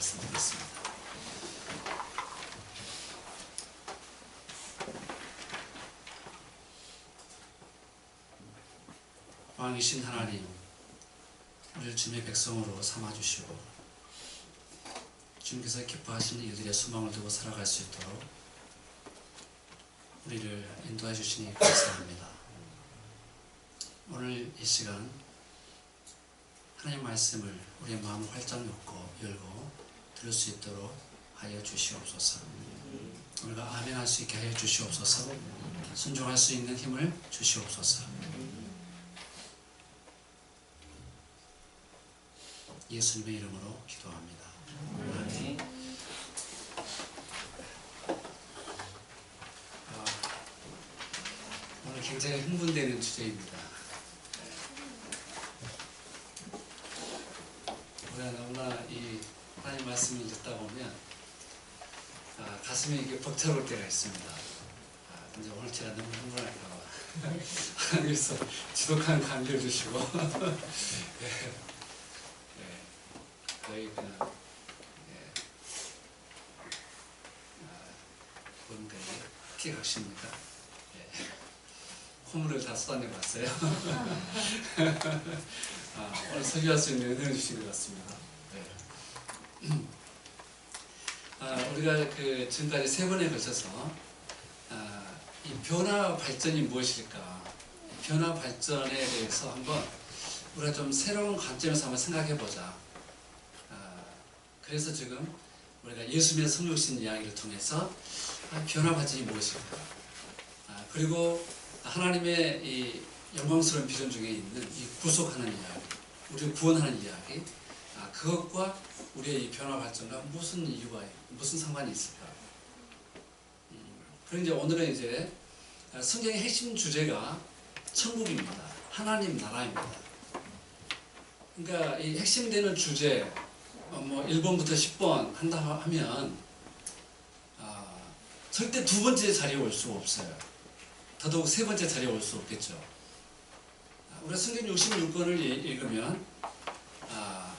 말씀드리겠습니다. 왕이신 하나님, 우리를 주님의 백성으로 삼아주시고 주님께서 기뻐하시는 이들의 소망을 두고 살아갈 수 있도록 우리를 인도해 주시니 감사합니다. 오늘 이 시간 하나님 말씀을 우리의 마음을 활짝 열고 들을 수 있도록 하여 주시옵소서. 우리가 아멘할 수 있게 하여 주시옵소서. 순종할 수 있는 힘을 주시옵소서. 예수님의 이름으로 기도합니다. 아멘. 오늘 굉장히 흥분되는 주제입니다. 우리가 너무나 이 하나님 말씀을 듣다 보면 가슴이 이게 벅차올 때가 있습니다. 근데 오늘 제가 너무 흥분할까 봐 하나님께서 지독한 감기를 주시고 거의 그냥 뭔가 피 각십니까? 콧물을 다 쏟아내봤어요. 오늘 설교할 수 있는 은혜를 주신 것 같습니다. 우리가 지금까지 3번에 걸쳐서 이 변화 발전이 무엇일까? 변화 발전에 대해서 한번 우리가 좀 새로운 관점에서 한번 생각해 보자. 그래서 지금 우리가 예수님의 성육신 이야기를 통해서 변화 발전이 무엇일까? 그리고 하나님의 이 영광스러운 비전 중에 있는 이 구속하는 이야기, 우리를 구원하는 이야기, 그것과 우리의 이 변화 발전과 무슨 이유가, 무슨 상관이 있을까? 그리고 이제 오늘은 이제 성경의 핵심 주제가 천국입니다. 하나님 나라입니다. 그러니까 이 핵심되는 주제, 1번부터 10번 한다 하면 절대 2번째 자리에 올 수가 없어요. 더더욱 3번째 자리에 올 수 없겠죠. 우리가 성경 66권을 읽으면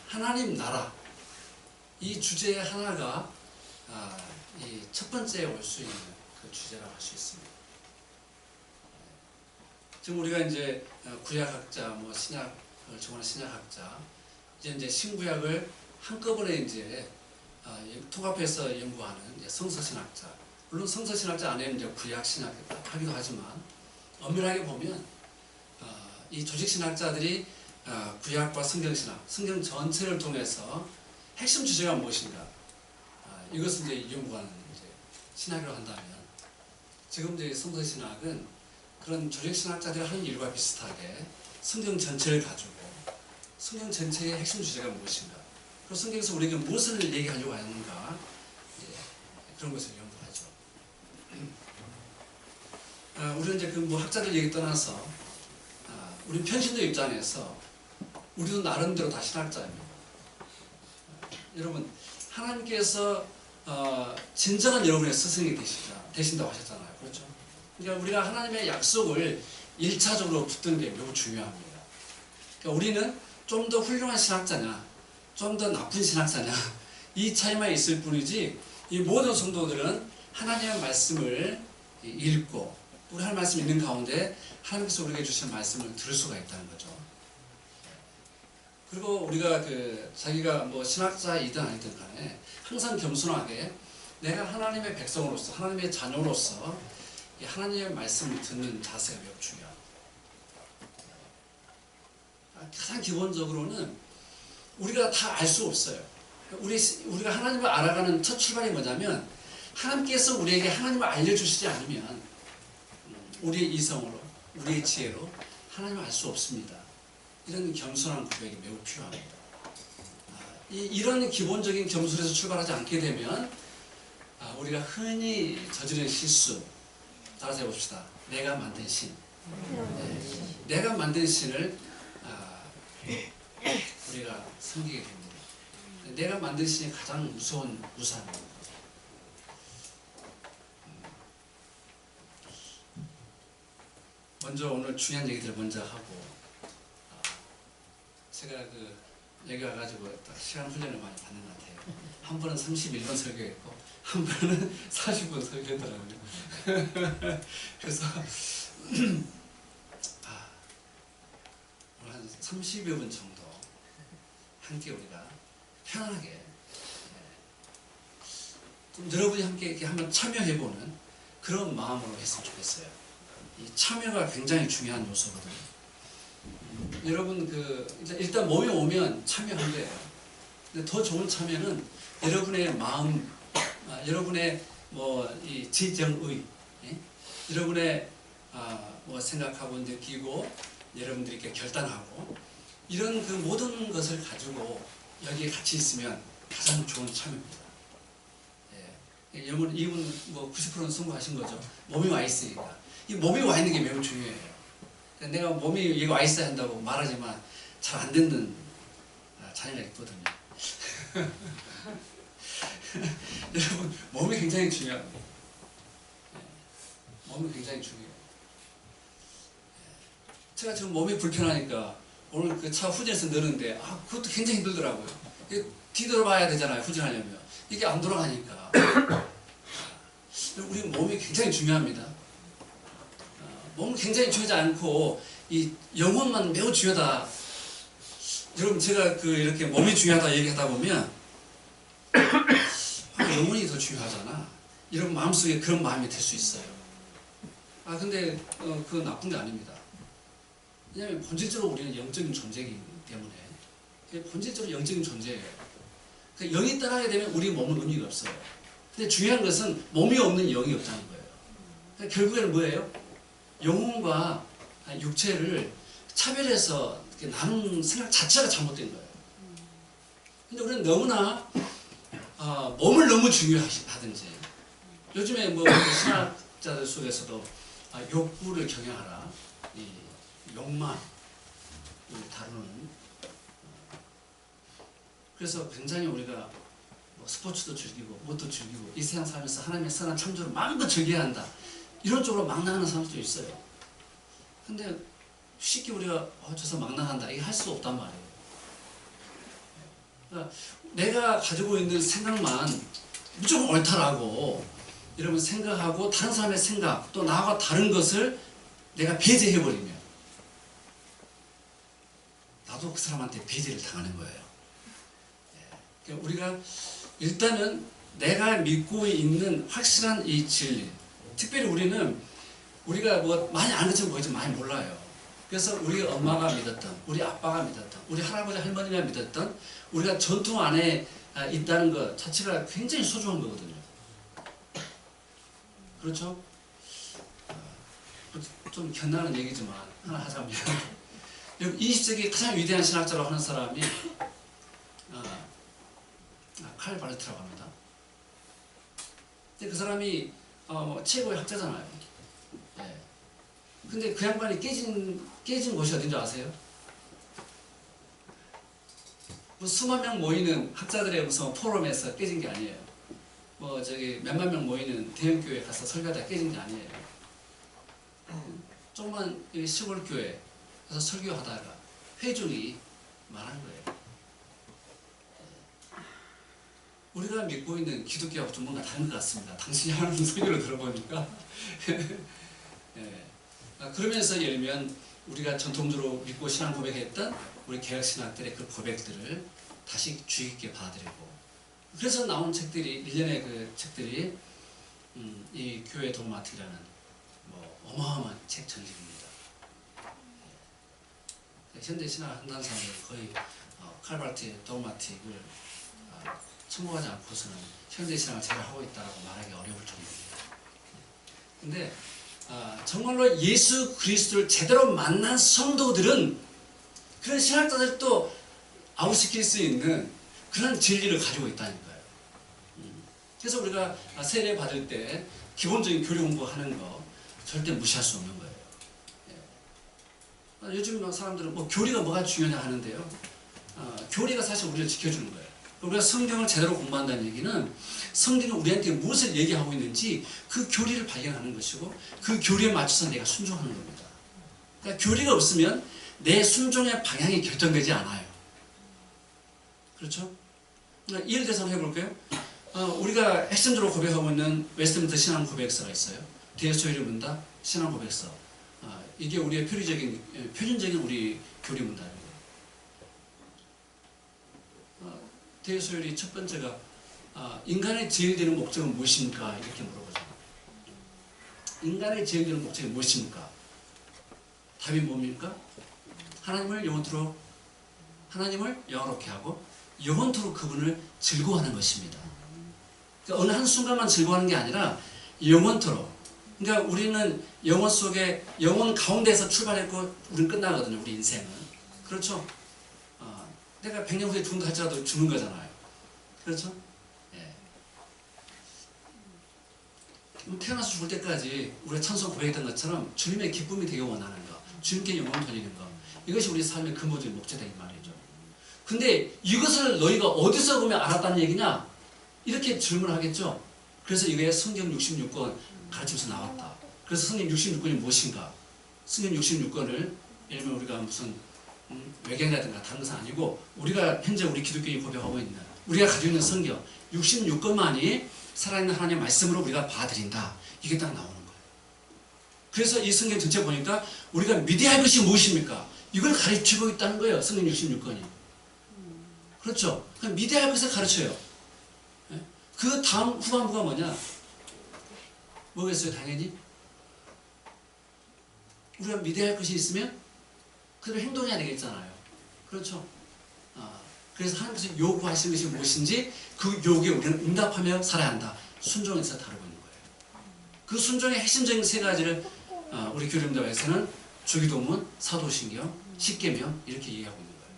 하나님 나라, 이 주제 하나가 이 첫 번째에 올 수 있는 그 주제라고 할 수 있습니다. 지금 우리가 이제 구약학자, 신약을 전공하는 신약학자, 이제 신구약을 한꺼번에 이제 통합해서 연구하는 성서신학자, 물론 성서신학자 안에는 이제 구약신학하기도 하지만 엄밀하게 보면 이 조직신학자들이 구약과 성경신학, 성경 전체를 통해서 핵심 주제가 무엇인가, 이것을 이제 연구하는 이제 신학이라고 한다면, 지금 이제 성서신학은 그런 조직신학자들이 하는 일과 비슷하게 성경 전체를 가지고 성경 전체의 핵심 주제가 무엇인가, 그리고 성경에서 우리에게 무엇을 얘기하려고 하는가, 그런 것을 연구하죠. 우리는 이제 학자들 얘기 떠나서 우리 편신도 입장에서 우리도 나름대로 다 신학자입니다. 여러분, 하나님께서 진정한 여러분의 스승이 되신다고 하셨잖아요. 그렇죠? 그러니까 우리가 하나님의 약속을 1차적으로 붙드는 게 매우 중요합니다. 그러니까 우리는 좀 더 훌륭한 신학자냐, 좀 더 나쁜 신학자냐, 이 차이만 있을 뿐이지, 이 모든 성도들은 하나님의 말씀을 읽고 우리 하나님 말씀 읽는 가운데 하나님께서 우리에게 주신 말씀을 들을 수가 있다는 거죠. 그리고 우리가 자기가 신학자이든 아니든 간에 항상 겸손하게 내가 하나님의 백성으로서, 하나님의 자녀로서 이 하나님의 말씀을 듣는 자세가 매우 중요합니다. 가장 기본적으로는 우리가 다 알 수 없어요. 우리가 하나님을 알아가는 첫 출발이 뭐냐면, 하나님께서 우리에게 하나님을 알려주시지 않으면 우리의 이성으로, 우리의 지혜로 하나님을 알 수 없습니다. 이런 겸손한 고백이 매우 필요합니다. 이런 기본적인 겸손에서 출발하지 않게 되면 우리가 흔히 저지른 실수, 따라서 해봅시다. 내가 만든 신. 내가 만든 신을 우리가 섬기게 됩니다. 내가 만든 신이 가장 무서운 우상입니다. 먼저 오늘 중요한 얘기들을 먼저 하고, 제가 여기 와가지고 딱 시간 훈련을 많이 받는 것 같아요. 한 번은 31번 설교했고 한 번은 40번 설교했더라고요. 그래서 오늘 한 30여 분 정도 함께 우리가 편안하게 좀 여러분이 함께 이렇게 한번 참여해보는 그런 마음으로 했으면 좋겠어요. 이 참여가 굉장히 중요한 요소거든요. 여러분 일단 몸이 오면 참여한 거예요. 근데 더 좋은 참여는 여러분의 마음, 여러분의 이 지정의, 예? 여러분의 생각하고 느끼고 여러분들이 이렇게 결단하고 이런 그 모든 것을 가지고 여기에 같이 있으면 가장 좋은 참여입니다. 예. 이분 90%는 성공하신 거죠. 몸이 와 있으니까. 이 몸이 와 있는 게 매우 중요해요. 내가 몸이 여기 와 있어야 한다고 말하지만 잘 안 듣는 자녀가 있거든요. 여러분, 몸이 굉장히 중요합니다. 몸이 굉장히 중요해요. 제가 지금 몸이 불편하니까 오늘 그 차 후진해서 넣는데 그것도 굉장히 힘들더라고요. 뒤돌아봐야 되잖아요, 후진하려면. 이게 안 돌아가니까. 우리 몸이 굉장히 중요합니다. 몸은 굉장히 중요하지 않고 이 영혼만 매우 중요하다. 여러분, 제가 이렇게 몸이 중요하다 얘기하다 보면 영혼이 더 중요하잖아. 이런 마음속에 그런 마음이 들 수 있어요. 근데 그건 나쁜 게 아닙니다. 왜냐하면 본질적으로 우리는 영적인 존재이기 때문에 본질적으로 영적인 존재예요. 영이 떠나게 되면 우리 몸은 의미가 없어요. 근데 중요한 것은 몸이 없는 영이 없다는 거예요. 결국에는 뭐예요? 영혼과 육체를 차별해서 나누는 생각 자체가 잘못된 거예요. 근데 우리는 너무나 몸을 너무 중요하든지 요즘에 신학자들 속에서도 욕구를 경영하라, 이 욕망을 다루는 그래서 굉장히 우리가 스포츠도 즐기고 무엇도 즐기고 이 세상 살면서 하나님의 선한 창조를 마음껏 즐겨야 한다. 이런 쪽으로 막 나가는 사람도 있어요. 근데 쉽게 우리가 저 사람 막 나간다 이게 할 수 없단 말이에요. 그러니까 내가 가지고 있는 생각만 무조건 옳다라고 여러분 생각하고 다른 사람의 생각 또 나와 다른 것을 내가 배제해버리면 나도 그 사람한테 배제를 당하는 거예요. 그러니까 우리가 일단은 내가 믿고 있는 확실한 이 진리, 특별히 우리가 많이 아는 척 보이지만 많이 몰라요. 그래서 우리 엄마가 믿었던, 우리 아빠가 믿었던, 우리 할아버지 할머니가 믿었던 우리가 전통 안에 있다는 것 자체가 굉장히 소중한 거거든요. 그렇죠? 좀 견나는 얘기지만 하나 하자면 20세기 가장 위대한 신학자로 하는 사람이 칼 바르트라고 합니다. 근데 그 사람이 최고의 학자잖아요. 예. 근데 그 양반이 깨진 곳이 어딘지 아세요? 수만 명 모이는 학자들의 무슨 포럼에서 깨진 게 아니에요. 몇만 명 모이는 대형교회 가서 설교하다 깨진 게 아니에요. 조그만 시골 교회 가서 설교하다가 회중이 말한 거예요. 우리가 믿고 있는 기독교하고 좀 뭔가 다른 것 같습니다. 당신이 하는 설교를 들어보니까. 예. 그러면서 예를 들면 우리가 전통적으로 믿고 신앙 고백했던 우리 개혁신학들의 그 고백들을 다시 주의 깊게 받아들이고 그래서 나온 책들이 일련의 그 책들이 이 교회 도그마틱이라는 어마어마한 책 전집입니다. 현대 신학 한다는 사람들은 거의 칼바르트의 도그마틱을 첨부하지 않고서는 현대 신학을 제대로 하고 있다고 말하기 어려울 정도입니다. 근데 정말로 예수 그리스도를 제대로 만난 성도들은 그런 신학자들도 아웃시킬 수 있는 그런 진리를 가지고 있다니까요. 그래서 우리가 세례 받을 때 기본적인 교리 공부하는 거 절대 무시할 수 없는 거예요. 요즘 사람들은 교리가 뭐가 중요하냐 하는데요. 교리가 사실 우리를 지켜주는 거예요. 우리가 성경을 제대로 공부한다는 얘기는 성경이 우리한테 무엇을 얘기하고 있는지 그 교리를 발견하는 것이고 그 교리에 맞춰서 내가 순종하는 겁니다. 그러니까 교리가 없으면 내 순종의 방향이 결정되지 않아요. 그렇죠? 예를 들어서 한번 해볼까요? 우리가 핵심적으로 고백하고 있는 웨스트민스터 신앙 고백서가 있어요. 대소요리 문답 신앙 고백서. 이게 우리의 표준적인 우리 교리 문답입니다. 대소요리 첫 번째가 인간의 제일되는 목적은 무엇입니까? 이렇게 물어보죠. 인간의 제일되는 목적이 무엇입니까? 답이 뭡니까? 하나님을 영원롭게 하고 영원토록 그분을 즐거워하는 것입니다. 그러니까 어느 한순간만 즐거워하는 게 아니라 영원토록. 그러니까 우리는 영원 속에, 영원 가운데서 출발했고 우리는 끝나거든요. 우리 인생은. 그렇죠? 내가 100년 후에 죽는다 할지라도 죽는 거잖아요. 그렇죠? 예. 태어나서 죽을 때까지 우리가 찬송 고백했던 것처럼 주님의 기쁨이 되게 원하는 거, 주님께 영광 돌리는 거, 이것이 우리 삶의 근본적인 목적이다 이 말이죠. 근데 이것을 너희가 어디서 보면 알았다는 얘기냐? 이렇게 질문을 하겠죠. 그래서 이게 성경 66권 가르침에서 나왔다. 그래서 성경 66권이 무엇인가? 성경 66권을 예를 들면 우리가 무슨 외경이라든가 다른 것은 아니고 우리가 현재 우리 기독교인이 고백하고 있는 우리가 가지고 있는 성경 66권만이 살아있는 하나님의 말씀으로 우리가 받아들인다. 이게 딱 나오는 거예요. 그래서 이 성경 전체 보니까 우리가 믿어야 할 것이 무엇입니까? 이걸 가르치고 있다는 거예요. 성경 66권이. 그렇죠. 믿어야 할 것을 가르쳐요. 그 다음 후반부가 뭐냐? 뭐겠어요? 당연히 우리가 믿어야 할 것이 있으면 그대로 행동해야 되겠잖아요. 그렇죠. 그래서 하나님께서 요구하시는 것이 무엇인지 그 요구에 우리는 응답하며 살아야 한다. 순종해서 다루고 있는 거예요. 그 순종의 핵심적인 세 가지를 우리 교리문답에서는 주기도문, 사도신경, 십계명 이렇게 얘기하고 있는 거예요.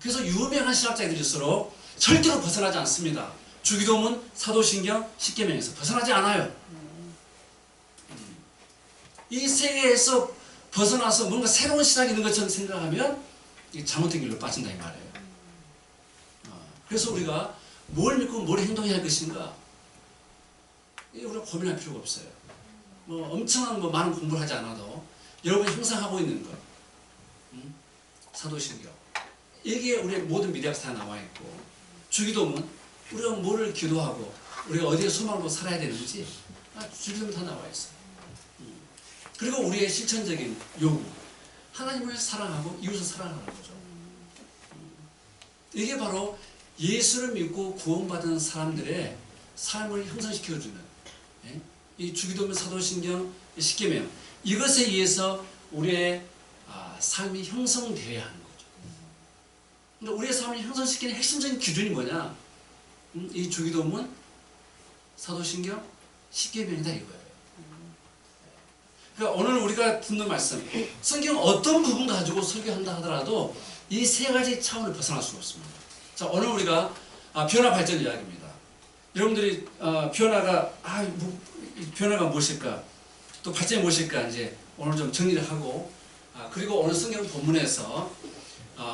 그래서 유명한 신학자들일수록 절대로 벗어나지 않습니다. 주기도문, 사도신경, 십계명에서 벗어나지 않아요. 이 세계에서 벗어나서 뭔가 새로운 시작이 있는 것처럼 생각하면 이게 잘못된 길로 빠진다 이 말이에요. 그래서 우리가 뭘 믿고 뭘 행동해야 할 것인가? 우리가 고민할 필요가 없어요. 뭐 엄청난 많은 공부를 하지 않아도 여러분이 항상 하고 있는 것, 사도신경 이게 우리의 모든 미디어에서 다 나와 있고, 주기도문 우리가 뭐를 기도하고 우리가 어디에 소망으로 살아야 되는지 주기도문 다 나와 있어요. 그리고 우리의 실천적인 요구, 하나님을 사랑하고 이웃을 사랑하는 거죠. 이게 바로 예수를 믿고 구원받은 사람들의 삶을 형성시켜주는 이 주기도문, 사도신경, 십계명 이것에 의해서 우리의 삶이 형성되어야 하는 거죠. 근데 우리의 삶을 형성시키는 핵심적인 기준이 뭐냐? 이 주기도문, 사도신경, 십계명이다 이거예요. 그러니까 오늘 우리가 듣는 말씀, 성경 어떤 부분 가지고 설교한다 하더라도 이 세 가지 차원을 벗어날 수가 없습니다. 자, 오늘 우리가 변화 발전 이야기입니다. 여러분들이 변화가 무엇일까? 또 발전이 무엇일까? 이제 오늘 좀 정리를 하고, 그리고 오늘 성경 본문에서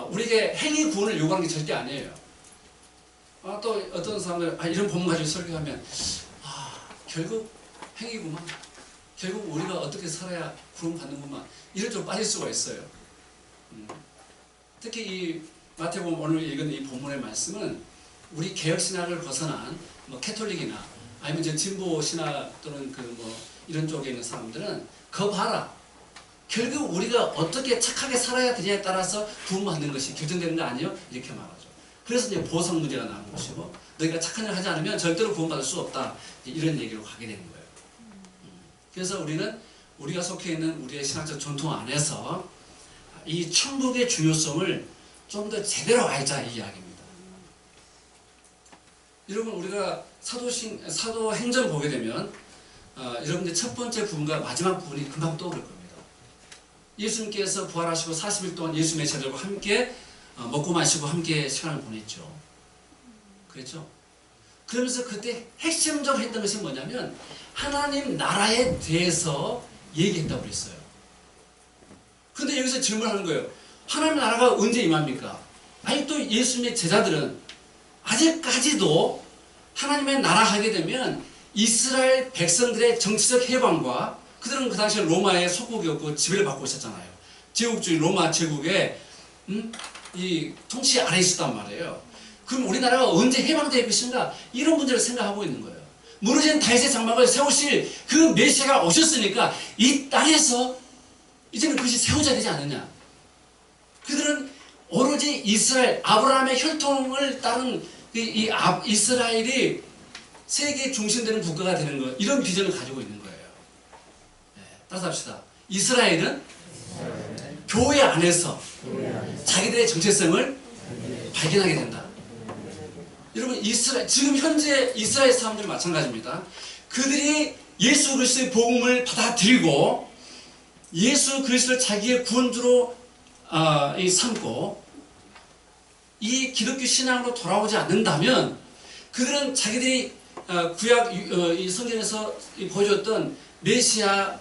우리에게 행위 구원을 요구하는 게 절대 아니에요. 또 어떤 사람들 이런 본문 가지고 설교하면 결국 행위구만. 결국 우리가 어떻게 살아야 구원받는구만. 이런 쪽으로 빠질 수가 있어요. 특히 이 마태복음 오늘 읽은 이 본문의 말씀은 우리 개혁신학을 벗어난 캐톨릭이나 아니면 이제 진보신학 또는 이런 쪽에 있는 사람들은 그거 봐라. 결국 우리가 어떻게 착하게 살아야 되냐에 따라서 구원받는 것이 결정되는 거 아니에요? 이렇게 말하죠. 그래서 이제 보상 문제가 나온 것이고, 너희가 착한 일을 하지 않으면 절대로 구원받을 수 없다. 이런 얘기로 가게 되는 거예요. 그래서 우리가 속해 있는 우리의 신학적 전통 안에서 이 천국의 중요성을 좀 더 제대로 알자 이 이야기입니다. 여러분 우리가 사도행전 보게 되면 여러분들 첫 번째 부분과 마지막 부분이 금방 떠오를 겁니다. 예수님께서 부활하시고 40일 동안 예수님의 제자들과 함께 먹고 마시고 함께 시간을 보냈죠. 그랬죠? 그러면서 그때 핵심적으로 했던 것이 뭐냐면 하나님 나라에 대해서 얘기했다고 그랬어요. 근데 여기서 질문하는 거예요. 하나님 나라가 언제 임합니까? 아니 또 예수님의 제자들은 아직까지도 하나님의 나라 하게 되면 이스라엘 백성들의 정치적 해방과, 그들은 그 당시에 로마의 속국이었고 지배를 받고 있었잖아요. 제국주의 로마 제국의 이 통치 아래에 있었단 말이에요. 그럼 우리나라가 언제 해방될 것인가? 이런 문제를 생각하고 있는 거예요. 무너진 다윗의 장막을 세우실 그 메시아가 오셨으니까 이 땅에서 이제는 그것이 세워져야 되지 않느냐. 그들은 오로지 이스라엘, 아브라함의 혈통을 따른 이스라엘이 세계 중심되는 국가가 되는 것, 이런 비전을 가지고 있는 거예요. 네, 따라서 합시다. 이스라엘은 교회 안에서 자기들의 정체성을 발견하게 된다. 여러분, 지금 현재 이스라엘 사람들 마찬가지입니다. 그들이 예수 그리스도의 복음을 받아들이고 예수 그리스도를 자기의 구원주로 삼고 이 기독교 신앙으로 돌아오지 않는다면 그들은 자기들이 구약 이 성경에서 보여줬던 메시아를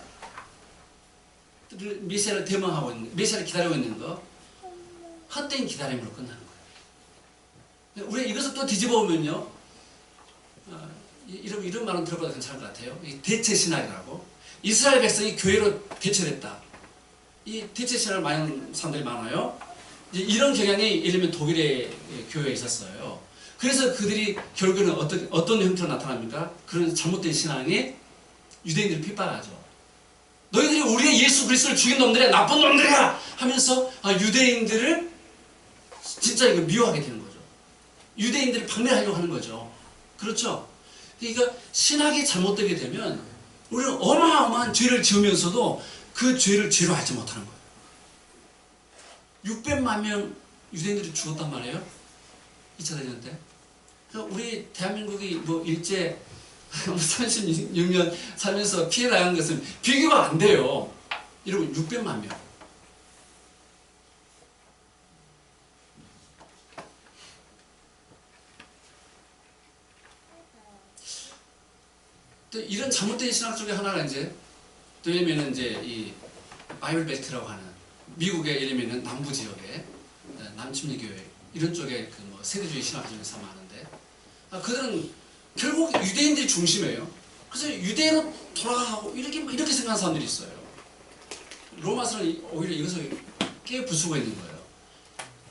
대망하고 있는, 메시아를 기다리고 있는 거, 헛된 기다림으로 끝나는 거예요. 우리가 이것을 또 뒤집어 보면요, 이런 말은 들어봐도 괜찮을 것 같아요. 대체 신학이라고. 이스라엘 백성이 교회로 대체됐다. 이 대체 신학을 많이 하는 사람들이 많아요. 이런 경향이 예를 들면 독일의 교회에 있었어요. 그래서 그들이 결국에는 어떤 형태로 나타납니까? 그런 잘못된 신앙이 유대인들을 핍박하죠. 너희들이 우리의 예수 그리스도를 죽인 놈들이야, 나쁜 놈들이야 하면서 유대인들을 진짜 이거 미워하게 되는 거죠. 유대인들을 박멸하려고 하는 거죠. 그렇죠? 그러니까 신학이 잘못되게 되면 우리는 어마어마한 죄를 지으면서도 그 죄를 죄로 알지 못하는 거예요. 600만 명 유대인들이 죽었단 말이에요. 2차 대전 때. 그러니까 우리 대한민국이 뭐 일제 36년 살면서 피해 당한 것은 비교가 안 돼요. 여러분, 600만 명. 또 이런 잘못된 신학 중에 하나가 이제 또 예를 이제 이 바이블 벨트라고 하는 미국의 예를 들면 남부 지역에 남침리교회 이런 쪽에 그 뭐 세대주의 신학 중에서 많은데 그들은 결국 유대인들이 중심이에요. 그래서 유대인으로 돌아가고 이렇게 생각하는 사람들이 있어요. 로마서는 오히려 이것을 깨부수고 있는 거예요.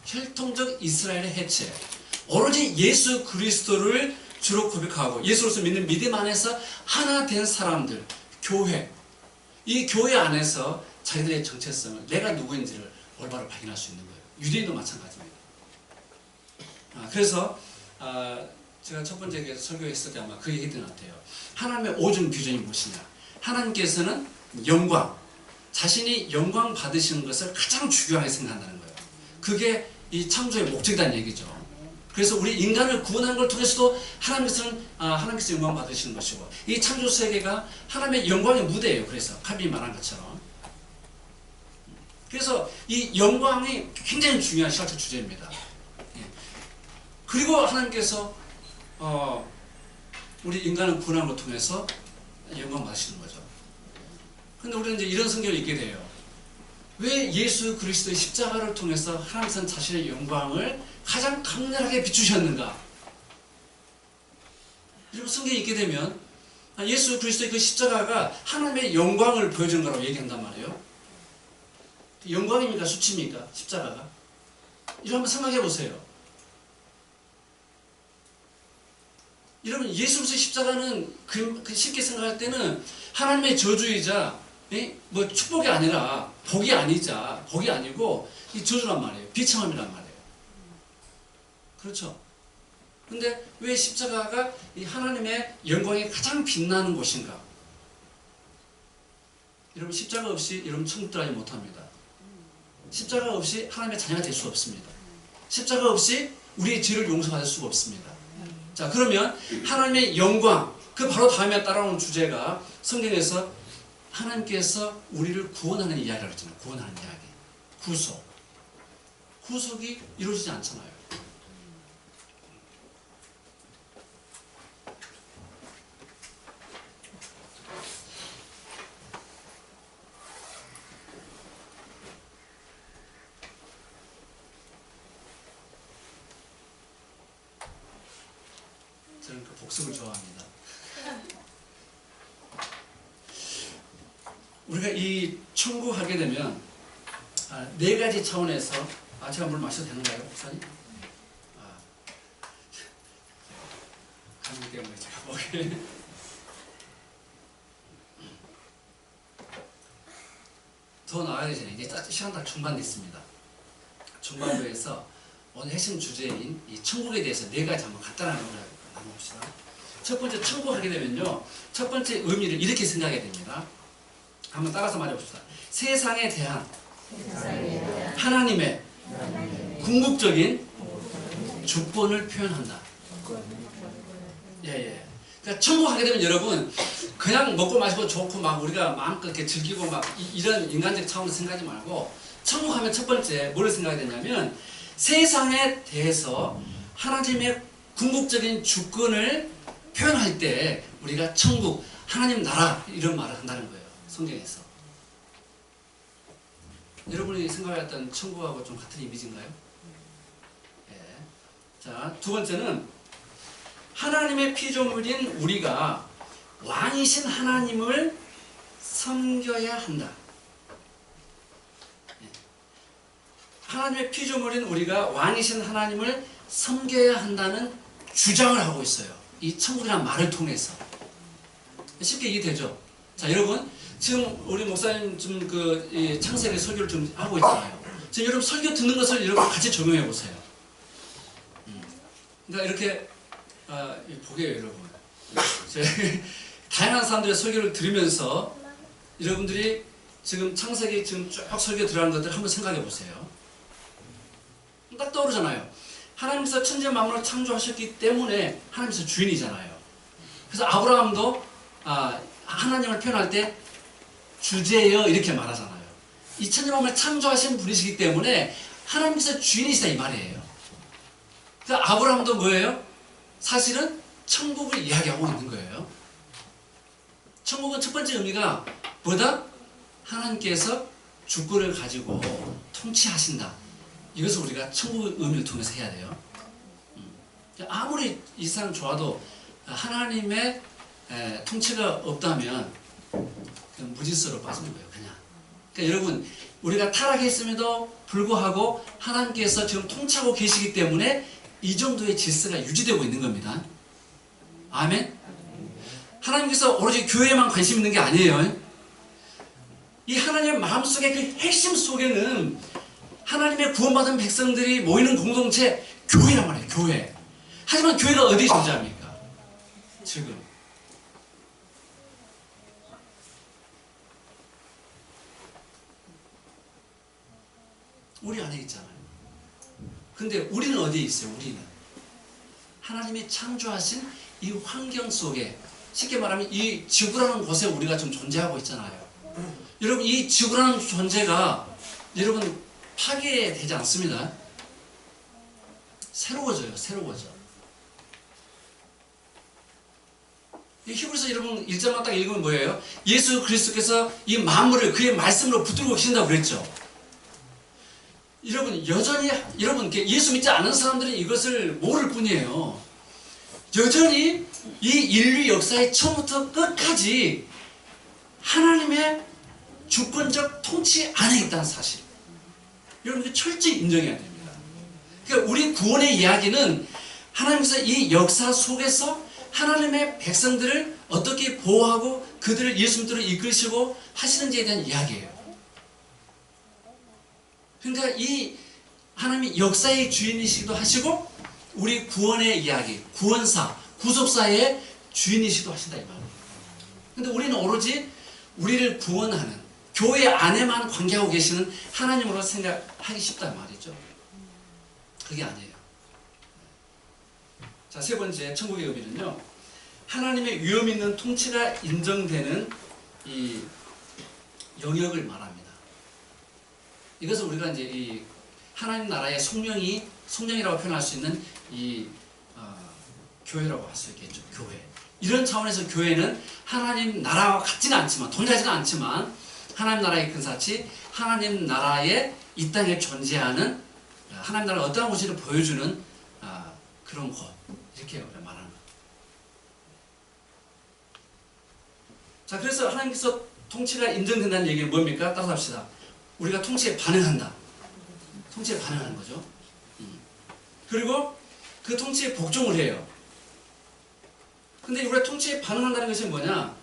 혈통적 이스라엘의 해체, 오로지 예수 그리스도를 주로 고백하고 예수로서 믿는 믿음 안에서 하나 된 사람들, 교회, 이 교회 안에서 자기들의 정체성을, 내가 누구인지를 올바로 발견할 수 있는 거예요. 유대인도 마찬가지입니다. 그래서 제가 첫 번째 설교했을 때 아마 그 얘기했던 것 같아요. 하나님의 오중 비전이 무엇이냐? 하나님께서는 영광, 자신이 영광 받으시는 것을 가장 중요하게 생각한다는 거예요. 그게 이 창조의 목적이라는 얘기죠. 그래서 우리 인간을 구원하는 걸 통해서도 하나님께서 영광 받으시는 것이고, 이 창조 세계가 하나님의 영광의 무대예요. 그래서 칼빈이 말한 것처럼. 그래서 이 영광이 굉장히 중요한 신학적 주제입니다. 그리고 하나님께서 우리 인간을 구원하는 걸 통해서 영광 받으시는 거죠. 그런데 우리는 이제 이런 성경을 읽게 돼요. 왜 예수 그리스도의 십자가를 통해서 하나님께서는 자신의 영광을 가장 강렬하게 비추셨는가? 이런 성경을 읽게 되면 예수 그리스도의 그 십자가가 하나님의 영광을 보여주는 거라고 얘기한단 말이에요. 영광입니까? 수치입니까? 십자가가? 이거 한번 생각해 보세요. 여러분, 예수 그리스도의 십자가는 쉽게 생각할 때는 하나님의 저주이자 뭐 축복이 아니라 복이 아니고 이 저주란 말이에요. 비참함이란 말이에요. 그렇죠? 근데 왜 십자가가 이 하나님의 영광이 가장 빛나는 곳인가? 여러분, 십자가 없이 여러분 천국 들어가지 못합니다. 십자가 없이 하나님의 자녀가 될 수 없습니다. 십자가 없이 우리의 죄를 용서받을 수가 없습니다. 자, 그러면 하나님의 영광, 그 바로 다음에 따라오는 주제가 성경에서 하나님께서 우리를 구원하는 이야기라고 했잖아요. 구원하는 이야기. 구속. 구속이 이루어지지 않잖아요. 저는 그 복습을 좋아합니다. 우리가 이 천국하게 되면 네 가지 차원에서 제가 물 마셔도 되는가요, 목사님? 타이밍 때문에 제가 보기에 더 나아가기 전에 이제 시간 다 중반됐습니다. 중반부에서 오늘 핵심 주제인 이 천국에 대해서 네 가지 한번 간단하게 나눠봅시다. 첫 번째, 천국 하게 되면요, 첫 번째 의미를 이렇게 생각해야 됩니다. 한번 따라서 말해봅시다. 세상에 대한 하나님의 궁극적인 주권을 표현한다. 예. 그러니까 천국 하게 되면 여러분 그냥 먹고 마시고 좋고 막 우리가 마음껏 이렇게 즐기고 막 이런 인간적 차원으로 생각하지 말고, 천국 하면 첫 번째 뭐를 생각해야 되냐면 세상에 대해서 하나님의 궁극적인 주권을 표현할 때 우리가 천국, 하나님 나라 이런 말을 한다는 거예요. 성경에서. 여러분이 생각했던 천국하고 좀 같은 이미지인가요? 예. 자, 두 번째는 하나님의 피조물인 우리가 왕이신 하나님을 섬겨야 한다. 예. 하나님의 피조물인 우리가 왕이신 하나님을 섬겨야 한다는 주장을 하고 있어요. 이 천국이라는 말을 통해서. 쉽게 이해되죠? 자, 여러분 지금 우리 목사님 좀 창세기 설교를 좀 하고 있잖아요. 지금 여러분 설교 듣는 것을 여러분 같이 적용해 보세요. 그러니까 이렇게 보게요, 여러분. 다양한 사람들의 설교를 들으면서 여러분들이 지금 창세기 지금 쭉 설교 들어가는 것들을 한번 생각해 보세요. 딱 떠오르잖아요. 하나님께서 천지 만물을 창조하셨기 때문에 하나님께서 주인이잖아요. 그래서 아브라함도 하나님을 표현할 때 주제여 이렇게 말하잖아요. 이 천지 만물을 창조하신 분이시기 때문에 하나님께서 주인이시다 이 말이에요. 그러니까 아브라함도 뭐예요? 사실은 천국을 이야기하고 있는 거예요. 천국은 첫 번째 의미가 뭐다? 하나님께서 주권을 가지고 통치하신다. 이것을 우리가 천국의 의미를 통해서 해야 돼요. 아무리 이 세상 좋아도 하나님의 통치가 없다면 무질서로 빠지는 거예요. 그냥. 그러니까 여러분 우리가 타락했음에도 불구하고 하나님께서 지금 통치하고 계시기 때문에 이 정도의 질서가 유지되고 있는 겁니다. 아멘? 하나님께서 오로지 교회에만 관심 있는 게 아니에요. 이 하나님의 마음속의 그 핵심 속에는 하나님의 구원받은 백성들이 모이는 공동체 교회란 말이에요. 교회. 하지만 교회가 어디에 존재합니까? 지금 우리 안에 있잖아요. 근데 우리는 어디에 있어요? 우리는 하나님이 창조하신 이 환경 속에, 쉽게 말하면 이 지구라는 곳에 우리가 좀 존재하고 있잖아요. 여러분 이 지구라는 존재가 여러분 파괴되지 않습니다. 새로워져요. 새로워져. 이 히브리서 여러분 1장만 딱 읽으면 뭐예요? 예수 그리스도께서 이 만물을 그의 말씀으로 붙들고 계신다고 그랬죠. 여러분 여전히 여러분 예수 믿지 않는 사람들은 이것을 모를 뿐이에요. 여전히 이 인류 역사의 처음부터 끝까지 하나님의 주권적 통치 안에 있다는 사실, 여러분 철저히 인정해야 됩니다. 그러니까 우리 구원의 이야기는 하나님께서 이 역사 속에서 하나님의 백성들을 어떻게 보호하고 그들을 예수 믿도록 이끄시고 하시는지에 대한 이야기예요. 그러니까 이 하나님이 역사의 주인이시기도 하시고 우리 구원의 이야기, 구원사, 구속사의 주인이시기도 하신다 이 말이에요. 근데 우리는 오로지 우리를 구원하는 교회 안에만 관계하고 계시는 하나님으로 생각하기 쉽다 말이죠. 그게 아니에요. 자, 세 번째 천국의 의미는요, 하나님의 위험 있는 통치가 인정되는 이 영역을 말합니다. 이것을 우리가 이제 이 하나님 나라의 속령이라고 표현할 수 있는 이 교회라고 할 수 있겠죠. 교회. 이런 차원에서 교회는 하나님 나라와 같지는 않지만, 동일하지는 않지만 하나님 나라의 근사치, 하나님 나라의 이 땅에 존재하는 하나님 나라가 어떠한 곳인지를 보여주는 그런 곳, 이렇게 말하는 거예요. 자, 그래서 하나님께서 통치가 인정된다는 얘기는 뭡니까? 따라서 합시다. 우리가 통치에 반응한다. 통치에 반응하는 거죠. 그리고 그 통치에 복종을 해요. 근데 우리가 통치에 반응한다는 것이 뭐냐?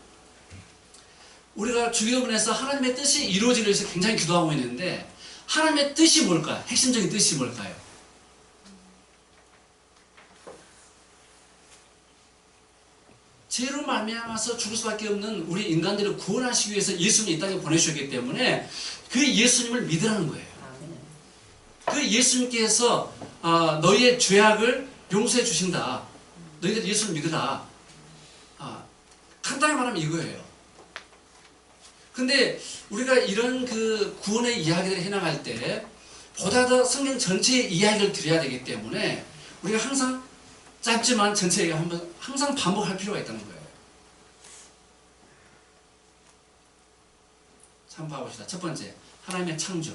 우리가 주기도문에서 하나님의 뜻이 이루어지기 위해서 굉장히 기도하고 있는데 하나님의 뜻이 뭘까요? 핵심적인 뜻이 뭘까요? 죄로 말미암아서 죽을 수밖에 없는 우리 인간들을 구원하시기 위해서 예수님이 이 땅에 보내주셨기 때문에 그 예수님을 믿으라는 거예요. 그 예수님께서 너희의 죄악을 용서해 주신다. 너희들 예수를 믿으라. 간단히 말하면 이거예요. 근데 우리가 이런 그 구원의 이야기를 해나갈 때 보다 더 성경 전체의 이야기를 드려야 되기 때문에 우리가 항상 짧지만 전체 얘기 한번 항상 반복할 필요가 있다는 거예요. 한번 봐봅시다. 첫 번째, 하나님의 창조.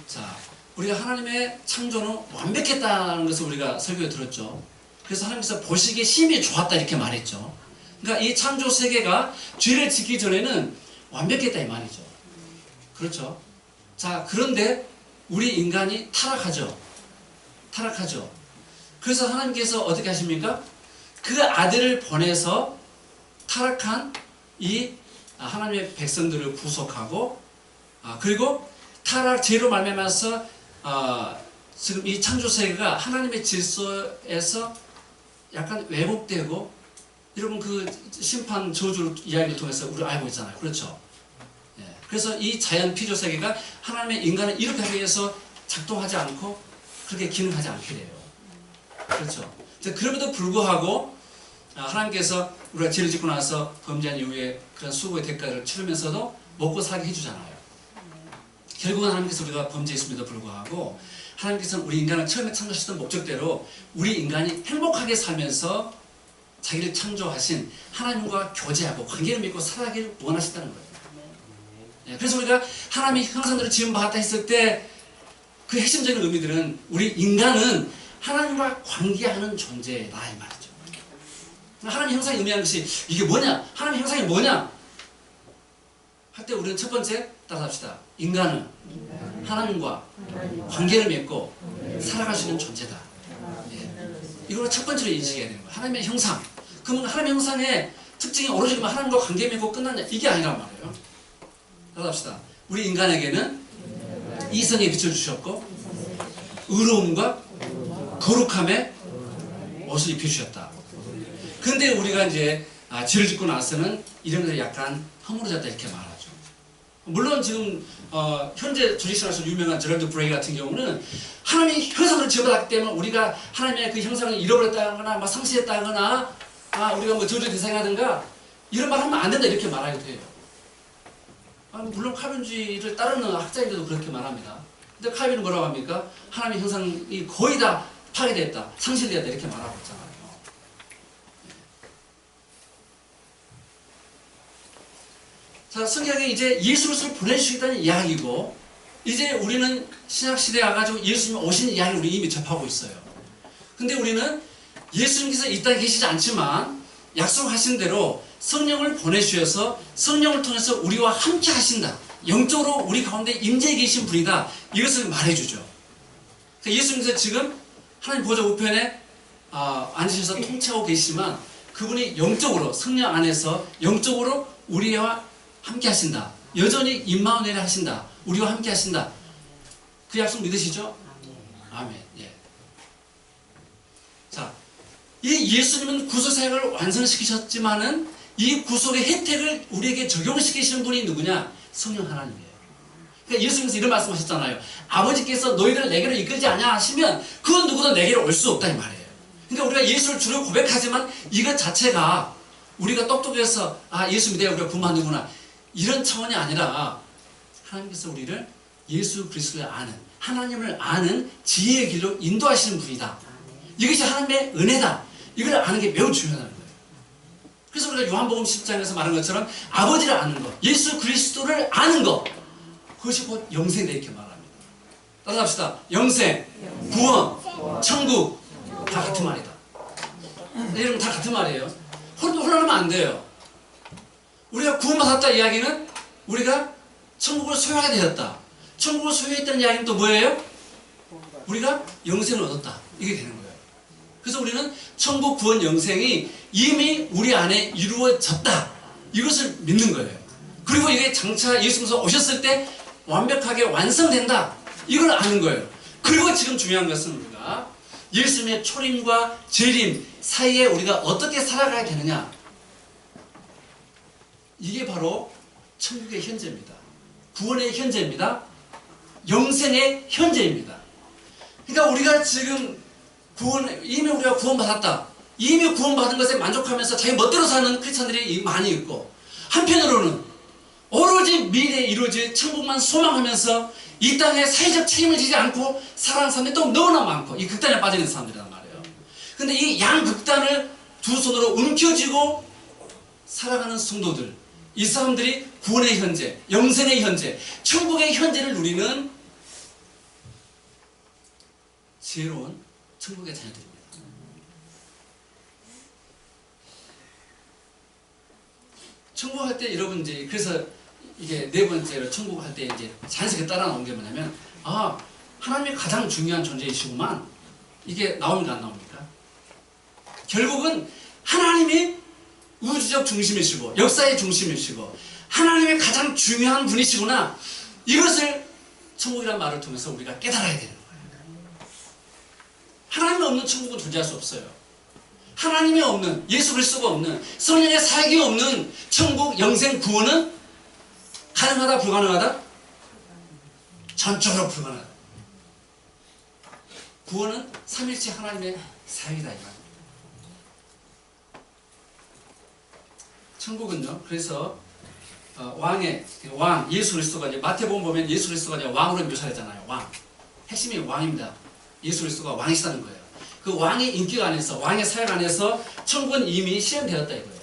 자, 우리가 하나님의 창조는 완벽했다는 것을 우리가 설교에 들었죠. 그래서 하나님께서 보시기에 심히 좋았다 이렇게 말했죠. 그러니까 이 창조 세계가 죄를 짓기 전에는 완벽했다 이 말이죠. 그렇죠? 자, 그런데 우리 인간이 타락하죠. 타락하죠. 그래서 하나님께서 어떻게 하십니까? 그 아들을 보내서 타락한 이 하나님의 백성들을 구속하고 그리고 타락 죄로 말미암아서 지금 이 창조 세계가 하나님의 질서에서 약간 왜곡되고 여러분 그 심판 저주 이야기를 통해서 우리 알고 있잖아요. 그렇죠? 예. 그래서 이 자연 피조 세계가 하나님의 인간을 이렇게 하기 위해서 작동하지 않고 그렇게 기능하지 않게 돼요. 그렇죠? 그럼에도 불구하고 하나님께서 우리가 죄를 짓고 나서 범죄한 이후에 그런 수고의 대가를 치르면서도 먹고 살게 해주잖아요. 결국은 하나님께서 우리가 범죄했음에도 불구하고 하나님께서는 우리 인간을 처음에 창조하셨던 목적대로 우리 인간이 행복하게 살면서 자기를 창조하신 하나님과 교제하고 관계를 맺고 살아가기를 원하신다는 거예요. 네, 그래서 우리가 하나님의 형상대로 지음받았다 했을 때 그 핵심적인 의미들은 우리 인간은 하나님과 관계하는 존재다 이 말이죠. 하나님의 형상이 의미하는 것이 이게 뭐냐? 하나님의 형상이 뭐냐? 할 때 우리는 첫 번째 따라합시다. 인간은 하나님과 관계를 맺고 살아갈 수 있는 존재다. 예. 이걸 첫 번째로 인식해야 되는 거예요. 하나님의 형상. 그러면 하나님의 형상의 특징이 오로지 하나님과 관계 맺고 끝났냐? 이게 아니란 말이에요. 따라합시다. 우리 인간에게는 이성에 비춰주셨고 의로움과 거룩함에 옷을 입혀주셨다. 근데 우리가 이제 죄를 짓고 나서는 이런 것들이 약간 허물어졌다 이렇게 말하죠. 물론 지금 현재 조직신학에서 유명한 제럴드 브레이 같은 경우는 하나님의 형상으로 지어봤기 때문에 우리가 하나님의 그 형상을 잃어버렸다거나 막 상실했다거나 우리가 뭐 저주의 대상이라든가 이런 말 하면 안 된다 이렇게 말하기도 해요. 물론 칼빈주의를 따르는 학자들도 그렇게 말합니다. 근데 칼빈은 뭐라고 합니까? 하나님의 형상이 거의 다 파괴됐다, 상실되었다 이렇게 말하고 있잖아요. 자, 성경에 이제 예수를 보내주시겠다는 이야기고 이제 우리는 신약시대에 와가지고 예수님이 오신 이야기를 우리 이미 접하고 있어요. 근데 우리는 예수님께서 이 땅에 계시지 않지만 약속하신 대로 성령을 보내주셔서 성령을 통해서 우리와 함께 하신다. 영적으로 우리 가운데 임재해 계신 분이다. 이것을 말해주죠. 예수님께서 지금 하나님 보좌 우편에 앉으셔서 통치하고 계시지만 그분이 영적으로 성령 안에서 영적으로 우리와 함께 하신다. 여전히 임마누엘 하신다. 우리와 함께 하신다. 그 약속 믿으시죠? 아멘. 예. 자, 이 예수님은 구속 사역을 완성시키셨지만은 이 구속의 혜택을 우리에게 적용시키시는 분이 누구냐? 성령 하나님이에요. 그러니까 예수님께서 이런 말씀하셨잖아요. 아버지께서 너희들을 내게로 이끌지 않냐 하시면 그 누구도 내게로 올 수 없다 이 말이에요. 그러니까 우리가 예수를 주로 고백하지만 이것 자체가 우리가 똑똑해서 예수 믿어야 우리가 구원받는구나 이런 차원이 아니라 하나님께서 우리를 예수 그리스도를 아는 하나님을 아는 지혜의 길로 인도하시는 분이다. 이것이 하나님의 은혜다. 이걸 아는 게 매우 중요하다는 거예요. 그래서 우리가 요한복음 10장에서 말한 것처럼 아버지를 아는 것, 예수 그리스도를 아는 것, 그것이 곧 영생이다 이렇게 말합니다. 따라합시다. 영생, 구원, 천국 다 같은 말이다. 여러분 다 같은 말이에요. 혼란하면 안 돼요. 우리가 구원받았다 이야기는 우리가 천국을 소유하게 되었다. 천국을 소유했다는 이야기는 또 뭐예요? 우리가 영생을 얻었다. 이게 되는 거예요. 그래서 우리는 천국 구원 영생이 이미 우리 안에 이루어졌다. 이것을 믿는 거예요. 그리고 이게 장차 예수님께서 오셨을 때 완벽하게 완성된다. 이걸 아는 거예요. 그리고 지금 중요한 것은 우리가 예수님의 초림과 재림 사이에 우리가 어떻게 살아가야 되느냐. 이게 바로 천국의 현재입니다. 구원의 현재입니다. 영생의 현재입니다. 그러니까 우리가 지금 이미 우리가 구원받았다. 이미 구원받은 것에 만족하면서 자기 멋대로 사는 크리스찬들이 많이 있고, 한편으로는 오로지 미래에 이루어질 천국만 소망하면서 이 땅에 사회적 책임을 지지 않고 살아가는 사람들이 또 너무나 많고, 이 극단에 빠져 있는 사람들이란 말이에요. 근데 이 양극단을 두 손으로 움켜쥐고 살아가는 성도들, 이 사람들이 구원의 현재, 영생의 현재, 천국의 현재를 누리는 지혜로운 천국의 자녀들입니다. 천국 할 때 여러분 이제 그래서 이게 네 번째로 천국 할 때 이제 자연스럽게 따라 나온 게 뭐냐면, 아, 하나님이 가장 중요한 존재이시구만. 이게 나옵니까 안 나옵니까? 결국은 하나님이 우주적 중심이시고 역사의 중심이시고 하나님이 가장 중요한 분이시구나. 이것을 천국이라는 말을 통해서 우리가 깨달아야 되는 거예요. 하나님이 없는 천국은 존재할 수 없어요. 하나님이 없는, 예수 그리스도가 없는, 성령의 사역이 없는 천국 영생 구원은 가능하다 불가능하다? 전적으로 불가능하다. 구원은 삼일체 하나님의 사역이다 이 말입니다. 천국은요, 그래서 왕 예수 그리스도가 이제 마태복음 보면 예수 그리스도가 이제 왕으로 묘사했잖아요. 왕, 핵심이 왕입니다. 예수 그리스도가 왕이시다는 거예요. 그 왕의 인격 안에서, 왕의 사역 안에서 천국은 이미 실현되었다 이거예요.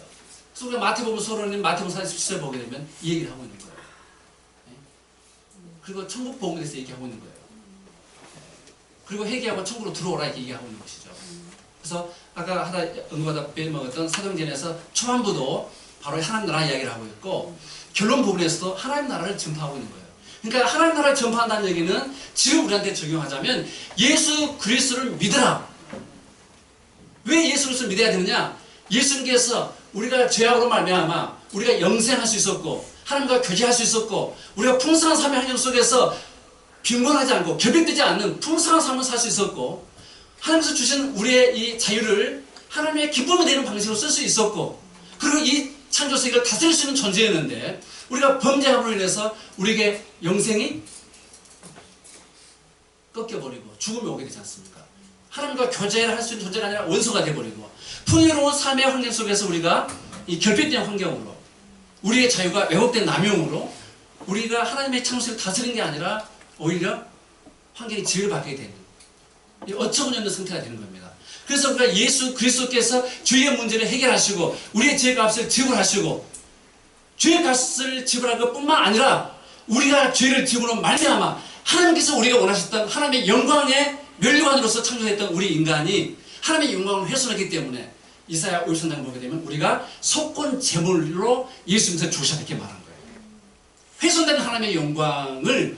그래서 우리가 마태복음 서론인 마태복음 47절 보게 되면 이 얘기를 하고 있는 거예요. 그리고 천국 복음에 대해서 얘기하고 있는 거예요. 그리고 회개하고 천국으로 들어오라 이렇게 얘기하고 있는 것이죠. 그래서 아까 하다 언급하다 빼먹었던 사도행전에서 초반부도 바로 하나님 나라 이야기를 하고 있고, 결론 부분에서도 하나님 나라를 전파하고 있는 거예요. 그러니까 하나님 나라를 전파한다는 얘기는 지금 우리한테 적용하자면 예수 그리스도를 믿으라. 왜 예수 그리스도를 믿어야 되느냐? 예수님께서 우리가 죄악으로 말미암아 우리가 영생할 수 있었고 하나님과 교제할 수 있었고 우리가 풍성한 삶의 환경 속에서 빈곤하지 않고 결핍되지 않는 풍성한 삶을 살 수 있었고 하나님께서 주신 우리의 이 자유를 하나님의 기쁨이 되는 방식으로 쓸 수 있었고, 그리고 이 창조 세계를 다스릴 수 있는 존재였는데 우리가 범죄함으로 인해서 우리에게 영생이 꺾여버리고 죽음이 오게 되지 않습니까? 하나님과 교제를 할 수 있는 존재가 아니라 원수가 되어버리고 풍요로운 삶의 환경 속에서 우리가 이 결핍된 환경으로 우리의 자유가 왜곡된 남용으로 우리가 하나님의 창조세계를 다스린 게 아니라 오히려 환경이 지배를 받게 되는 어처구니 없는 상태가 되는 겁니다. 그래서 우리가 예수 그리스도께서 죄의 문제를 해결하시고 우리의 죄의 값을 지불하시고 죄의 값을 지불할 것뿐만 아니라 우리가 죄를 지불로 말미암아 하나님께서 우리가 원하셨던 하나님의 영광의 멸류관으로서 창조했던 우리 인간이 하나님의 영광을 훼손했기 때문에 이사야 53장 보게 되면 우리가 속건 제물로 예수님께서 주셨다 이렇게 말한 거예요. 훼손된 하나님의 영광을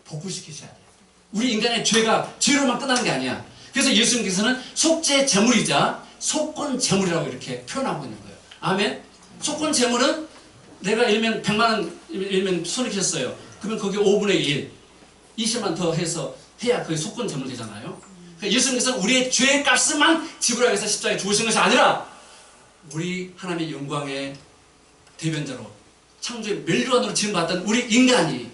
복구시키셔야 돼요. 우리 인간의 죄가 죄로만 끝나는 게 아니야. 그래서 예수님께서는 속죄 제물이자 속건 제물이라고 이렇게 표현하고 있는 거예요. 아멘. 속건 제물은 내가 일면 100만 원 일면 손익했어요. 그러면 거기 5분의 1, 20만 더 해서 해야 그게 속건 제물 되잖아요. 그러니까 예수님께서는 우리의 죄의 값만 지불하기 위해서 십자가에 죽으신 것이 아니라 우리 하나님의 영광의 대변자로 창조의 멸류관으로 지음받았던 우리 인간이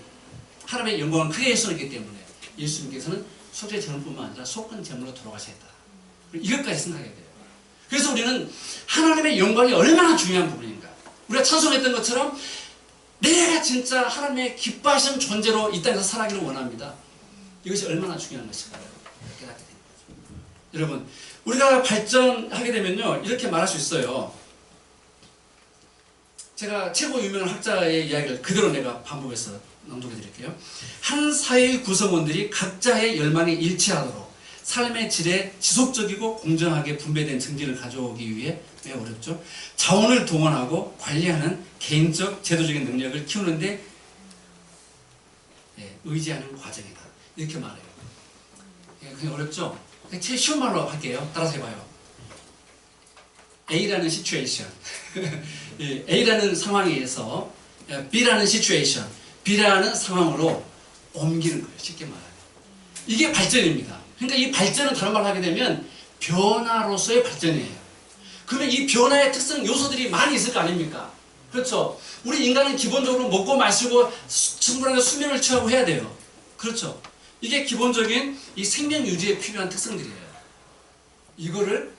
하나님의 영광을 크게 훼손했기 때문에 예수님께서는 속죄 제물뿐만 아니라 속건 제물로 돌아가셔야 했다. 이것까지 생각해야 돼요. 그래서 우리는 하나님의 영광이 얼마나 중요한 부분인가. 우리가 찬송했던 것처럼 내가 진짜 하나님의 기뻐하시는 존재로 이 땅에서 살아가기를 원합니다. 이것이 얼마나 중요한 것인가를 깨닫게 됩니다. 여러분, 우리가 발전하게 되면요 이렇게 말할 수 있어요. 제가 최고 유명한 학자의 이야기를 그대로 내가 반복해서 낭독해 드릴게요. 한 사회의 구성원들이 각자의 열망에 일치하도록 삶의 질에 지속적이고 공정하게 분배된 증진을 가져오기 위해 왜 어렵죠? 자원을 동원하고 관리하는 개인적 제도적인 능력을 키우는데 의지하는 과정이다. 이렇게 말해요. 그냥 어렵죠? 제일 쉬운 말로 할게요. 따라서 해봐요. A라는 시츄에이션, A라는 상황에서 B라는 시츄에이션, B라는 상황으로 옮기는 거예요. 쉽게 말하면. 이게 발전입니다. 그러니까 이 발전은 다른 말로 하게 되면 변화로서의 발전이에요. 그러면 이 변화의 특성 요소들이 많이 있을 거 아닙니까? 그렇죠? 우리 인간은 기본적으로 먹고 마시고 충분하게 수면을 취하고 해야 돼요. 그렇죠? 이게 기본적인 이 생명 유지에 필요한 특성들이에요. 이거를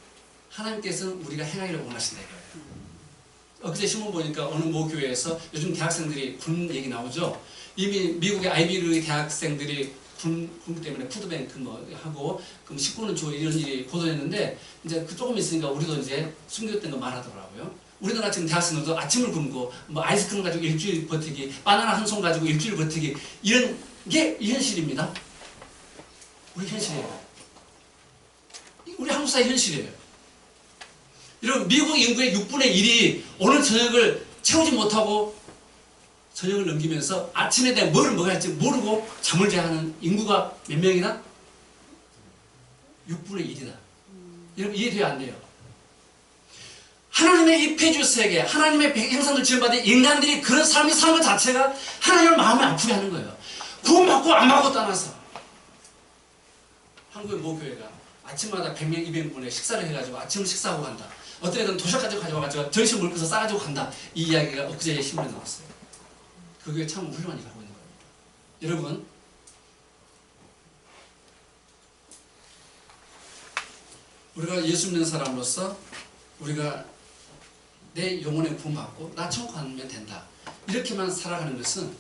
하나님께서는 우리가 행하기를 원하신다 이거예요. 엊그제 신문 보니까 어느 모 교회에서 요즘 대학생들이 군 얘기 나오죠. 이미 미국의 아이비리그 대학생들이 군 때문에 푸드뱅크 뭐 하고 그럼 식구는 줘 이런 일이 보도됐는데 이제 그 조금 있으니까 우리도 이제 숨겼던 거 말하더라고요. 우리나라 지금 대학생들도 아침을 굶고 뭐 아이스크림 가지고 일주일 버티기, 바나나 한 손 가지고 일주일 버티기 이런 게 현실입니다. 우리 현실이에요. 우리 한국 사회 현실이에요. 이런 미국 인구의 6분의 1이 오늘 저녁을 채우지 못하고 저녁을 넘기면서 아침에 내가 뭘 먹어야 할지 모르고 잠을 자야 하는 인구가 몇 명이나? 6분의 1이다. 여러분 이해돼야 안 돼요? 하나님의 이 폐주 세계, 하나님의 형상을 지음받은 인간들이 그런 삶이 사는 것 자체가 하나님을 마음에 아프게 하는 거예요. 구원받고 안 받고 떠나서. 한국의 모 교회가 아침마다 100명, 200분의 식사를 해가지고 아침을 식사하고 간다. 어떤 애들은 도시락까지 가져와가지고 전신 물고서 싸가지고 간다. 이 이야기가 엊그제 신문에 나왔어요. 그 교회 참 훌륭한 일을 하고 있는 겁니다. 여러분, 우리가 예수 믿는 사람으로서 우리가 내 영혼의 구원받고 나 천국 가면 된다. 이렇게만 살아가는 것은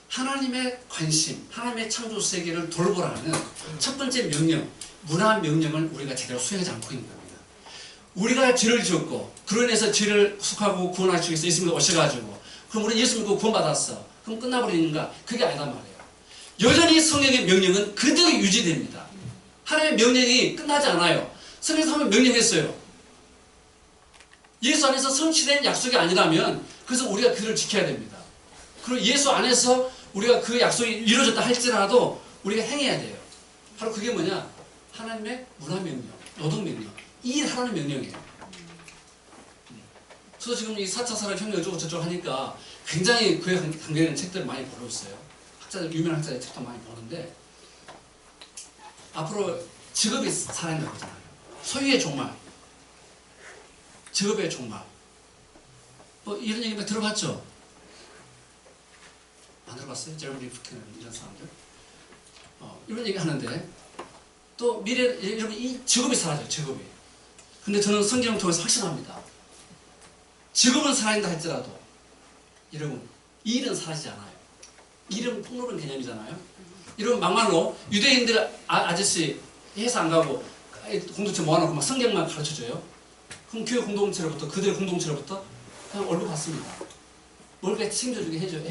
하나님의 관심, 하나님의 창조 세계를 돌보라는 첫 번째 명령, 문화 명령을 우리가 제대로 수행하지 않고 있는 겁니다. 우리가 죄를 지었고 그로 인해서 죄를 속하고 구원하시기 위해서 예수님이 오셔가지고 그럼 우리 예수 믿고 구원받았어. 그럼 끝나버리는가? 그게 아니단 말이에요. 여전히 성경의 명령은 그대로 유지됩니다. 하나님의 명령이 끝나지 않아요. 성경에서 한번 명령했어요. 예수 안에서 성취된 약속이 아니라면 그래서 우리가 그를 지켜야 됩니다. 그리고 예수 안에서 우리가 그 약속이 이루어졌다 할지라도 우리가 행해야 돼요. 바로 그게 뭐냐? 하나님의 문화명령, 노동명령, 일하라는 명령이에요. 저도 지금 이 4차 산업혁명 어쩌고 저쩌고 하니까 굉장히 그에 관계되는 책들을 많이 보고 있어요. 학자들, 유명한 학자의 책도 많이 보는데 앞으로 직업이 살아있는 거잖아요. 소유의 종말, 직업의 종말. 뭐 이런 얘기 들어봤죠? 안 들어봤어요? 제레미 리프킨 이런 사람들? 이런 얘기 하는데 또 미래, 여러분 이 직업이 사라져요. 직업이. 근데 저는 성경을 통해서 확신합니다. 직업은 살아있다 할지라도 여러분 이 일은 사라지지 않아요. 일은 폭넓은 개념이잖아요. 이런 막말로 유대인들 아저씨 회사 안 가고 공동체 모아놓고 막 성경만 가르쳐줘요. 그럼 교회 공동체로부터 그들의 공동체로부터 그냥 얼굴 받습니다. 뭘 책임져주게 해줘요.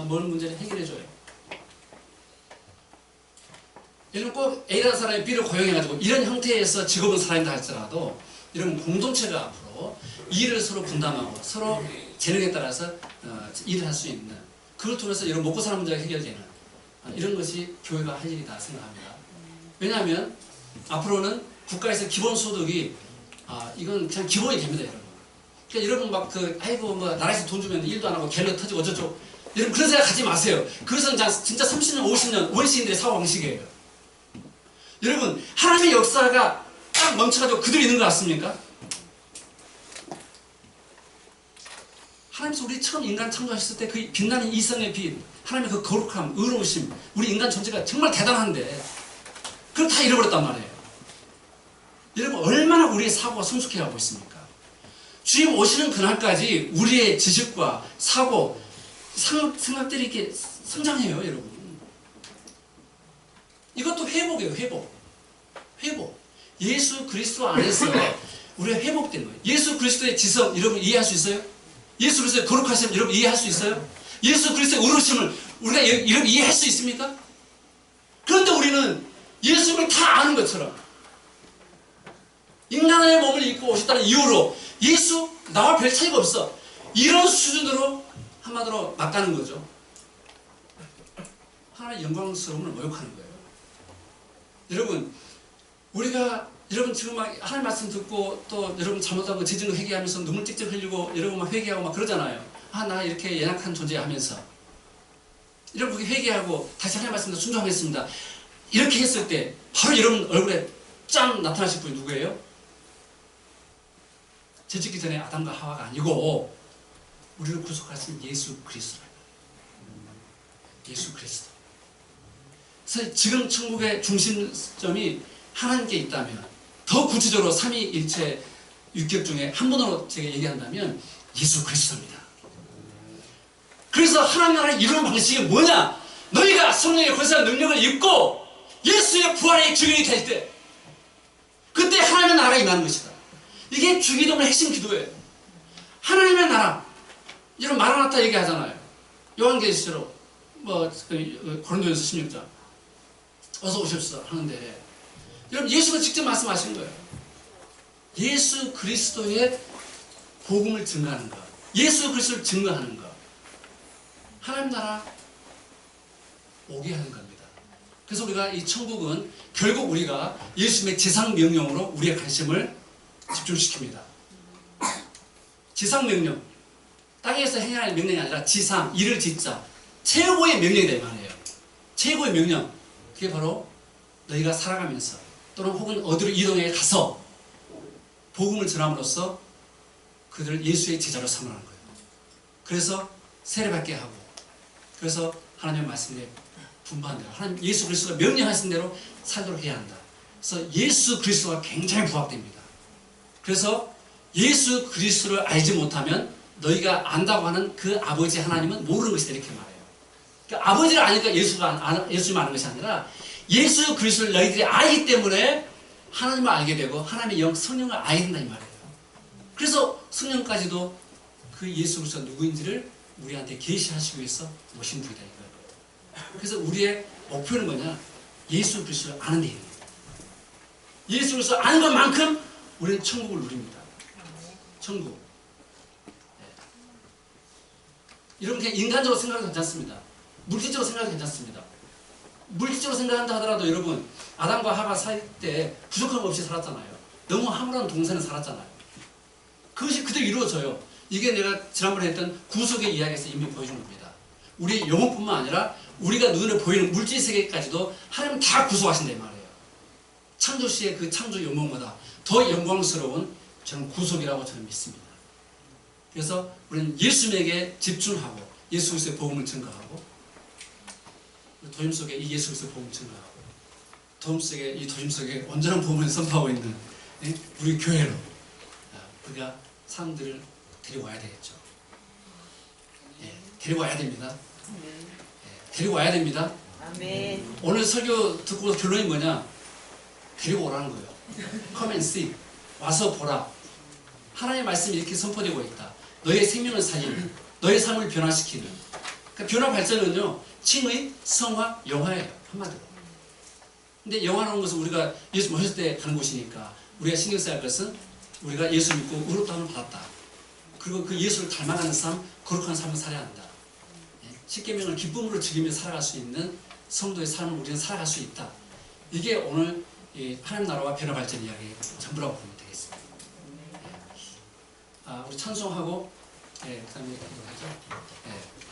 뭔 문제를 해결해줘요. 여러분 꼭 A라는 사람이 B를 고용해가지고 이런 형태에서 직업은 살아있다 할지라도 여러분 공동체가 앞으로 일을 서로 분담하고 서로 재능에 따라서 일을 할 수 있는 그걸 통해서 이런 먹고 사는 문제가 해결되는 이런 것이 교회가 할 일이다 생각합니다. 왜냐하면 앞으로는 국가에서 기본소득이 이건 그냥 기본이 됩니다. 여러분. 그러니까 여러분 막 아이고 뭐 나라에서 돈 주면 일도 안 하고 갤러 터지고 어쩌고 여러분 그런 생각 가지 마세요. 그것은 진짜 30년 50년 원시인들의 사고방식이에요. 여러분 하나님의 역사가 딱 멈춰가지고 그대로 있는 것 같습니까? 하나님께서 우리 처음 인간 창조하셨을 때 그 빛나는 이성의 빛, 하나님의 그 거룩함, 의로우심, 우리 인간 전체가 정말 대단한데 그걸 다 잃어버렸단 말이에요. 여러분 얼마나 우리의 사고가 성숙해가고 있습니까? 주님 오시는 그날까지 우리의 지식과 사고, 생각들이 이렇게 성장해요, 여러분. 이것도 회복이에요, 회복. 회복. 예수 그리스도 안에서 우리가 회복된 거예요. 예수 그리스도의 지성, 여러분 이해할 수 있어요? 예수 그리스도의 거룩하심, 여러분 이해할 수 있어요? 예수 그리스도의 의로우심을 우리가 여러분 이해할 수 있습니까? 그런데 우리는 예수를 다 아는 것처럼 인간의 몸을 입고 오셨다는 이유로 예수 나와 별 차이가 없어. 이런 수준으로 한마디로 막가는 거죠. 하나님의 영광스러움을 모욕하는 거예요. 여러분, 우리가 여러분 지금 막 하나님 말씀 듣고 또 여러분 잘못한 거 지진 거 회개하면서 눈물 찝찝 흘리고 여러분 막 회개하고 막 그러잖아요. 아, 나 이렇게 연약한 존재 하면서 여러분 그렇게 회개하고 다시 하나님 말씀도 순종하겠습니다. 이렇게 했을 때 바로 여러분 얼굴에 짱 나타나실 분이 누구예요? 죄짓기 전에 아담과 하와가 아니고 우리를 구속하신 예수 그리스도예요. 예수 그리스도. 그래서 지금 천국의 중심점이 하나님께 있다면 더 구체적으로 삼위일체 육격 중에 한 분으로 제가 얘기한다면 예수 그리스도입니다. 그래서 하나님 나라를 이루는 방식이 뭐냐? 너희가 성령의 권세와 능력을 입고 예수의 부활의 증인이 될 때 그때 하나님의 나라가 임하는 것이다. 이게 주기도문의 핵심 기도예요. 하나님의 나라. 여러분 마라나타 얘기하잖아요. 요한계시록 고린도전서 16장 어서 오십시오 하는데 여러분 예수가 직접 말씀하신 거예요. 예수 그리스도의 복음을 증거하는 것, 예수 그리스도를 증거하는 것, 하나님 나라 오게 하는 겁니다. 그래서 우리가 이 천국은 결국 우리가 예수님의 지상명령으로 우리의 관심을 집중시킵니다. 지상명령, 땅에서 행해야 할 명령이 아니라 지상, 이를 짓자, 최고의 명령이다 이 말이에요. 최고의 명령, 그게 바로 너희가 살아가면서 또는 혹은 어디로 이동해 가서 복음을 전함으로써 그들을 예수의 제자로 삼으라는 거예요. 그래서 세례받게 하고, 그래서 하나님의 말씀에 분부한 대로 하나님 예수 그리스도가 명령하신 대로 살도록 해야 한다. 그래서 예수 그리스도가 굉장히 부각됩니다. 그래서 예수 그리스도를 알지 못하면 너희가 안다고 하는 그 아버지 하나님은 모르는 것이다 이렇게 말해요. 그러니까 아버지를 아니까 예수님 아는 것이 아니라 예수 그리스도를 너희들이 알기 때문에 하나님을 알게 되고 하나님의 영 성령을 알게 된다 이 말이에요. 그래서 성령까지도 그 예수 그리스도가 누구인지를 우리한테 계시하시기 위해서 모신 분이다 이거예요. 그래서 우리의 목표는 뭐냐? 예수 그리스도를 아는 데 있는 거예요. 예수 그리스도를 아는 것만큼 우리는 천국을 누립니다. 천국. 여러분 그냥 인간적으로 생각해도 괜찮습니다. 물질적으로 생각해도 괜찮습니다. 물질적으로 생각한다 하더라도 여러분 아담과 하와 살 때 부족함 없이 살았잖아요. 너무 화목한 동산에 살았잖아요. 그것이 그대로 이루어져요. 이게 내가 지난번에 했던 구속의 이야기에서 이미 보여준 겁니다. 우리 영혼뿐만 아니라 우리가 눈에 보이는 물질 세계까지도 하나님 다 구속하신다 이 말이에요. 창조시의 그 창조 영광보다 더 영광스러운 저는 구속이라고 저는 믿습니다. 그래서 우리는 예수님에게 집중하고 예수 그리스도의 복음을 증거하고 도심 속에 이 예수 그리스도의 복음을 증거하고 이 도심 속에 온전한 복음을 선포하고 있는 우리 교회로 우리가 사람들을 데리고 와야 되겠죠. 데리고 와야 됩니다. 데리고 와야 됩니다. 아멘. 오늘 설교 듣고 결론이 뭐냐? 데리고 오라는 거예요. Come and see. 와서 보라. 하나님의 말씀이 이렇게 선포되고 있다. 너의 생명을 살리는, 너의 삶을 변화시키는. 그러니까 변화 발전은요, 칭의, 성화, 영화예요. 한마디로. 근데 영화라는 것은 우리가 예수 모셨을 때 가는 곳이니까 우리가 신경 써야 할 것은 우리가 예수 믿고 의롭다함을 받았다. 그리고 그 예수를 닮아가는 삶, 거룩한 삶을 살아야 한다. 십계명을 기쁨으로 즐기며 살아갈 수 있는 성도의 삶을 우리는 살아갈 수 있다. 이게 오늘 하나님 나라와 변화 발전 이야기 전부라고 보면 되겠습니다. 우리 찬송하고 그다음에 기도하죠.